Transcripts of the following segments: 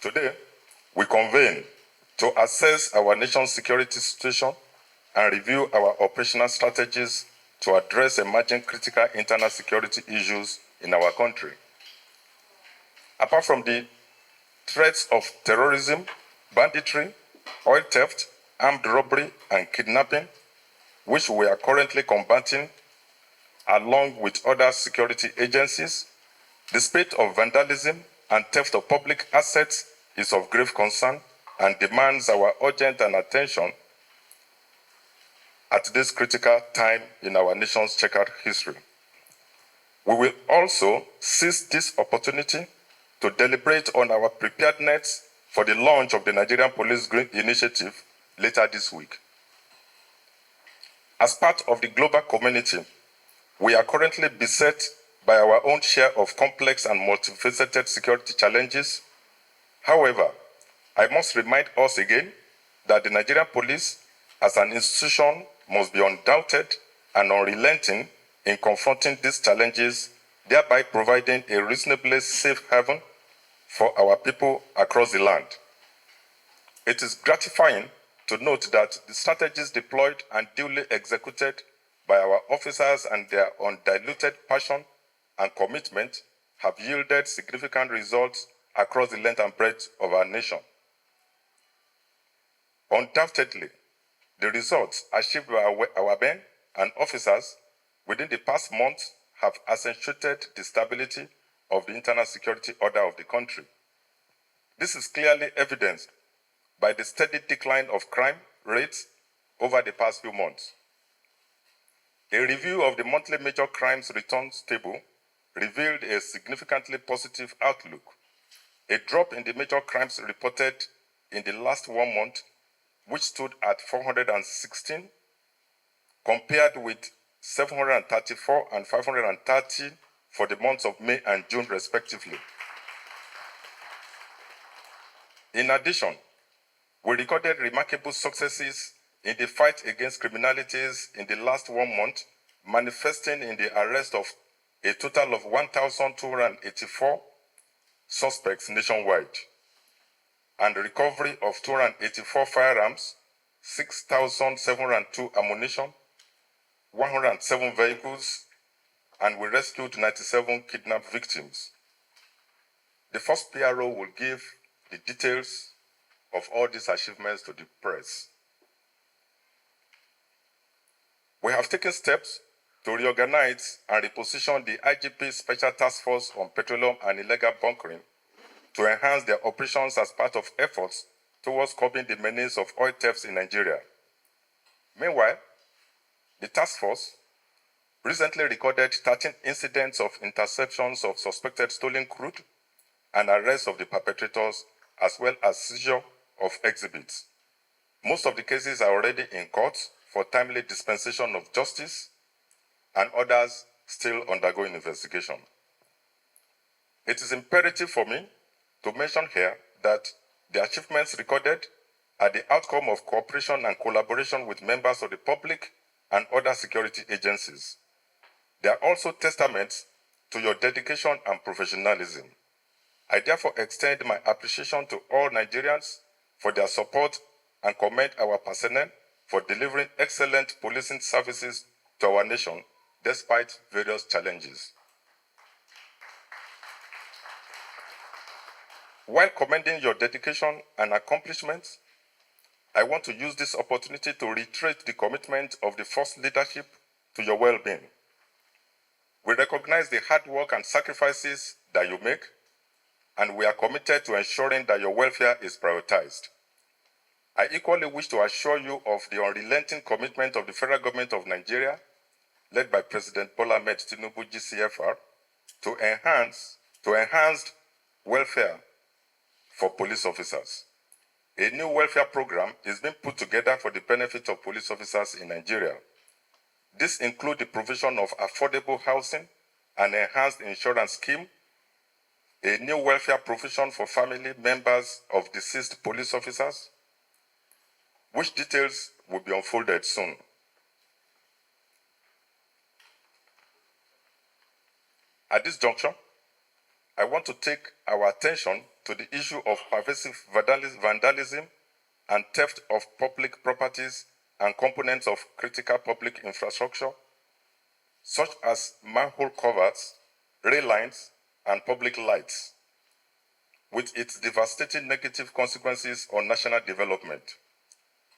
Today, we convene to assess our nation's security situation and review our operational strategies to address emerging critical internal security issues in our country. Apart from the threats of terrorism, banditry, oil theft, armed robbery, and kidnapping, which we are currently combating along with other security agencies, the spate of vandalism and theft of public assets is of grave concern and demands our urgent attention at this critical time in our nation's checkered history. We will also seize this opportunity to deliberate on our preparedness for the launch of the Nigerian Police Green Initiative later this week. As part of the global community, we are currently beset by our own share of complex and multifaceted security challenges. However, I must remind us again that the Nigerian police as an institution must be undoubted and unrelenting in confronting these challenges, thereby providing a reasonably safe haven for our people across the land. It is gratifying to note that the strategies deployed and duly executed by our officers and their undiluted passion and commitment have yielded significant results across the length and breadth of our nation. Undoubtedly, the results achieved by our men and officers within the past month have accentuated the stability of the internal security order of the country. This is clearly evidenced by the steady decline of crime rates over the past few months. A review of the monthly major crimes returns table revealed a significantly positive outlook. A drop in the major crimes reported in the last 1 month, which stood at 416, compared with 734 and 530 for the months of May and June, respectively. In addition, we recorded remarkable successes in the fight against criminalities in the last 1 month, manifesting in the arrest of a total of 1,284 suspects nationwide, and recovery of 284 firearms, 6,702 ammunition, 107 vehicles, and we rescued 97 kidnapped victims. The first PRO will give the details of all these achievements to the press. We have taken steps to reorganize and reposition the IGP Special Task Force on Petroleum and Illegal Bunkering to enhance their operations as part of efforts towards curbing the menace of oil thefts in Nigeria. Meanwhile, the task force recently recorded 13 incidents of interceptions of suspected stolen crude and arrest of the perpetrators, as well as seizure of exhibits. Most of the cases are already in court for timely dispensation of justice, and others still undergoing investigation. It is imperative for me to mention here that the achievements recorded are the outcome of cooperation and collaboration with members of the public and other security agencies. They are also testaments to your dedication and professionalism. I therefore extend my appreciation to all Nigerians for their support and commend our personnel for delivering excellent policing services to our nation despite various challenges. While commending your dedication and accomplishments, I want to use this opportunity to reiterate the commitment of the First Leadership to your well-being. We recognize the hard work and sacrifices that you make, and we are committed to ensuring that your welfare is prioritized. I equally wish to assure you of the unrelenting commitment of the Federal Government of Nigeria, led by President Bola Ahmed Tinubu, GCFR, to enhance welfare for police officers. A new welfare program is being put together for the benefit of police officers in Nigeria. This includes the provision of affordable housing, an enhanced insurance scheme, a new welfare provision for family members of deceased police officers, which details will be unfolded soon. At this juncture, I want to take our attention to the issue of pervasive vandalism and theft of public properties and components of critical public infrastructure, such as manhole covers, rail lines, and public lights, with its devastating negative consequences on national development.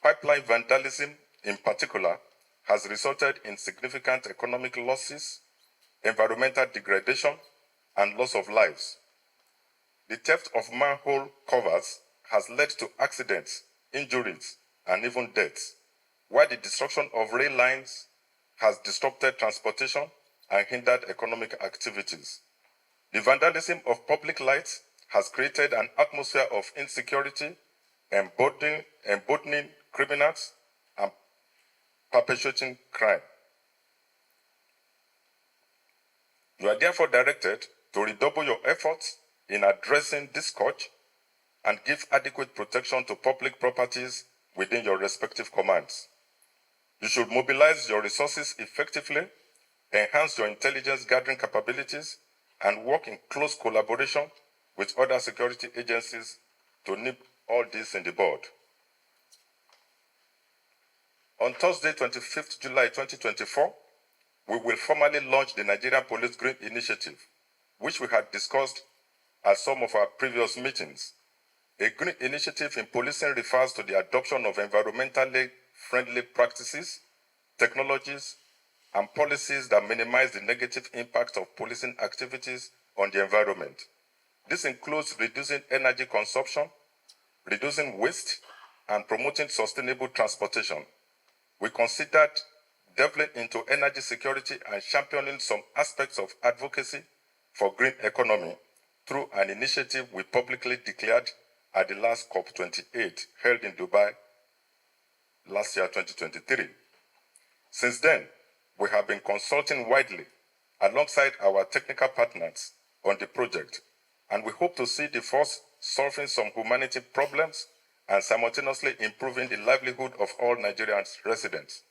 Pipeline vandalism, in particular, has resulted in significant economic losses, environmental degradation, and loss of lives. The theft of manhole covers has led to accidents, injuries, and even deaths, while the destruction of rail lines has disrupted transportation and hindered economic activities. The vandalism of public lights has created an atmosphere of insecurity, emboldening criminals and perpetuating crime. You are therefore directed to redouble your efforts in addressing this scourge and give adequate protection to public properties within your respective commands. You should mobilize your resources effectively, enhance your intelligence gathering capabilities, and work in close collaboration with other security agencies to nip all this in the bud. On Thursday, 25th July 2024, we will formally launch the Nigerian Police Green Initiative, which we had discussed at some of our previous meetings. A green initiative in policing refers to the adoption of environmentally friendly practices, technologies, and policies that minimize the negative impact of policing activities on the environment. This includes reducing energy consumption, reducing waste, and promoting sustainable transportation. We considered delving into energy security and championing some aspects of advocacy for green economy through an initiative we publicly declared at the last COP28 held in Dubai last year, 2023. Since then, we have been consulting widely alongside our technical partners on the project, and we hope to see the force solving some humanity problems and simultaneously improving the livelihood of all Nigerians residents.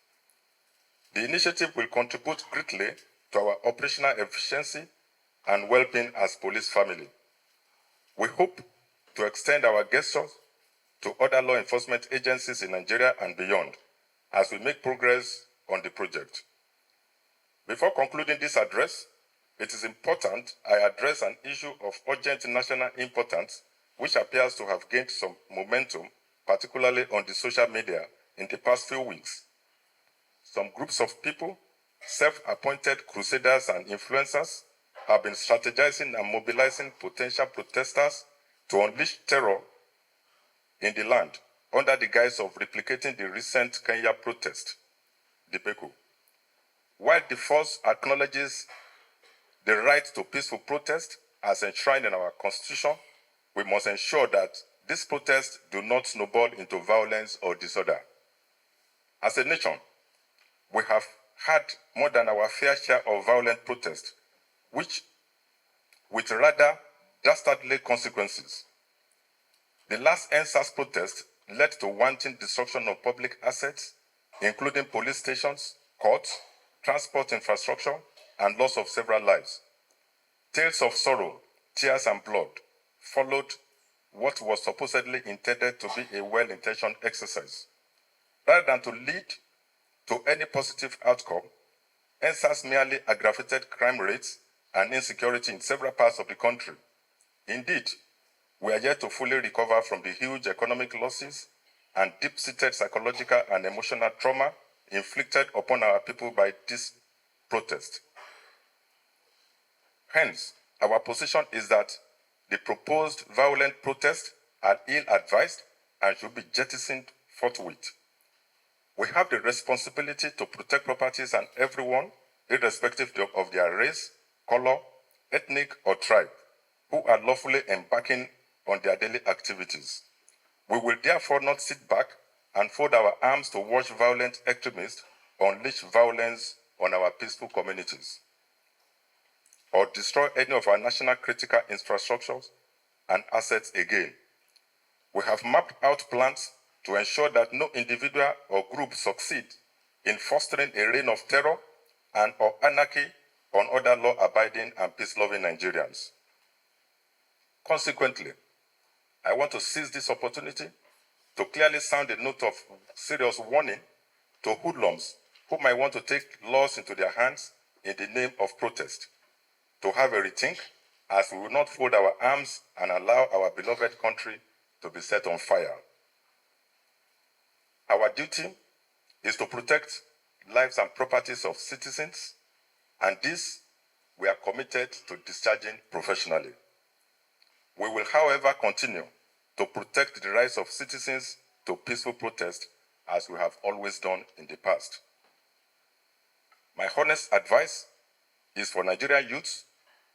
The initiative will contribute greatly to our operational efficiency and well-being as police family. We hope to extend our gestures to other law enforcement agencies in Nigeria and beyond as we make progress on the project. Before concluding this address, it is important I address an issue of urgent national importance which appears to have gained some momentum, particularly on the social media in the past few weeks. Some groups of people, self-appointed crusaders and influencers, have been strategizing and mobilizing potential protesters to unleash terror in the land under the guise of replicating the recent Kenya protest, the PECO. While the force acknowledges the right to peaceful protest as enshrined in our Constitution, we must ensure that these protests do not snowball into violence or disorder. As a nation, we have had more than our fair share of violent protests, which with rather dastardly consequences. The last NSAS protest led to wanton destruction of public assets, including police stations, courts, transport infrastructure, and loss of several lives. Tales of sorrow, tears, and blood followed what was supposedly intended to be a well-intentioned exercise. Rather than to lead to any positive outcome, NSAS merely aggravated crime rates and insecurity in several parts of the country. Indeed, we are yet to fully recover from the huge economic losses and deep-seated psychological and emotional trauma inflicted upon our people by this protest. Hence, our position is that the proposed violent protests are ill-advised and should be jettisoned forthwith. We have the responsibility to protect properties and everyone, irrespective of their race, color, ethnic, or tribe, who are lawfully embarking on their daily activities. We will therefore not sit back and fold our arms to watch violent extremists unleash violence on our peaceful communities, or destroy any of our national critical infrastructures and assets again. We have mapped out plans to ensure that no individual or group succeed in fostering a reign of terror and or anarchy on other law-abiding and peace-loving Nigerians. Consequently, I want to seize this opportunity to clearly sound a note of serious warning to hoodlums who might want to take laws into their hands in the name of protest, to have a rethink, as we will not fold our arms and allow our beloved country to be set on fire. Our duty is to protect lives and properties of citizens, and this we are committed to discharging professionally. We will, however, continue to protect the rights of citizens to peaceful protest as we have always done in the past. My honest advice is for Nigerian youths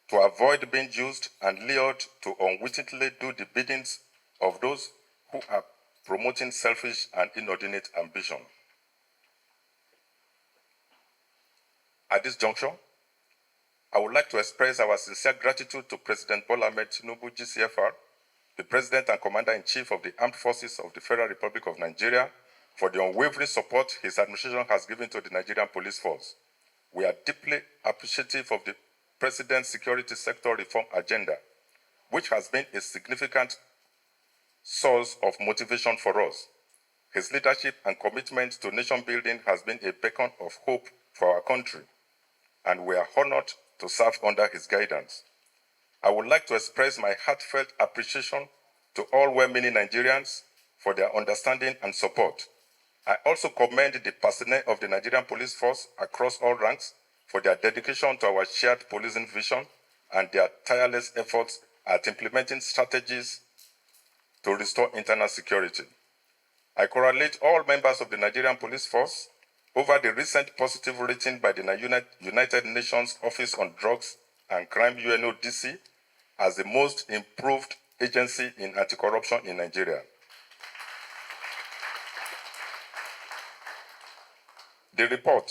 to avoid being used and lured to unwittingly do the biddings of those who are promoting selfish and inordinate ambition. At this juncture, I would like to express our sincere gratitude to President Bola Ahmed Tinubu, GCFR, the President and Commander-in-Chief of the Armed Forces of the Federal Republic of Nigeria, for the unwavering support his administration has given to the Nigerian police force. We are deeply appreciative of the President's security sector reform agenda, which has been a significant source of motivation for us. His leadership and commitment to nation building has been a beacon of hope for our country, and we are honored to serve under his guidance. I would like to express my heartfelt appreciation to all well-meaning Nigerians for their understanding and support. I also commend the personnel of the Nigerian police force across all ranks for their dedication to our shared policing vision and their tireless efforts at implementing strategies to restore internal security. I congratulate all members of the Nigerian police force over the recent positive rating by the United Nations Office on Drugs and Crime, UNODC, as the most improved agency in anti-corruption in Nigeria. The report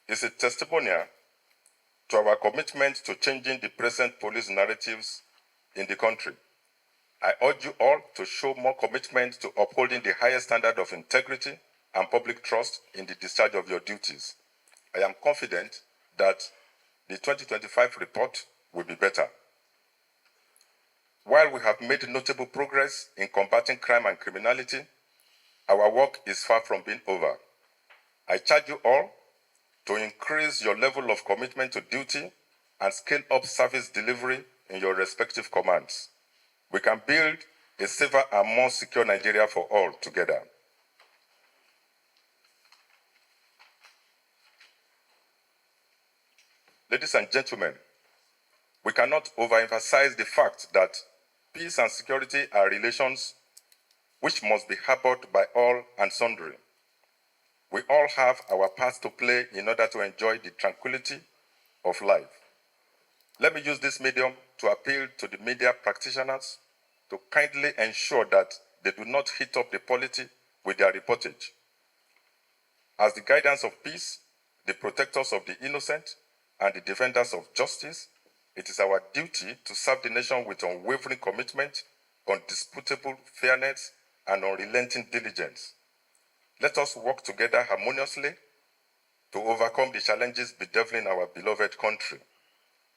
is a testimonial to our commitment to changing the present police narratives in the country. I urge you all to show more commitment to upholding the highest standard of integrity and public trust in the discharge of your duties. I am confident that the 2025 report will be better. While we have made notable progress in combating crime and criminality, our work is far from being over. I charge you all to increase your level of commitment to duty and scale up service delivery in your respective commands. We can build a safer and more secure Nigeria for all together. Ladies and gentlemen, we cannot overemphasize the fact that peace and security are relations which must be harbored by all and sundry. We all have our part to play in order to enjoy the tranquility of life. Let me use this medium to appeal to the media practitioners to kindly ensure that they do not heat up the polity with their reportage. As the guardians of peace, the protectors of the innocent, and the defenders of justice, it is our duty to serve the nation with unwavering commitment, undisputable fairness, and unrelenting diligence. Let us work together harmoniously to overcome the challenges bedeviling our beloved country.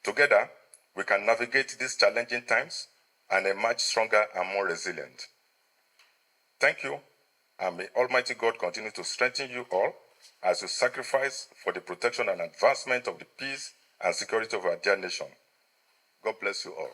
Together, we can navigate these challenging times and emerge stronger and more resilient. Thank you, and may Almighty God continue to strengthen you all as you sacrifice for the protection and advancement of the peace and security of our dear nation. God bless you all.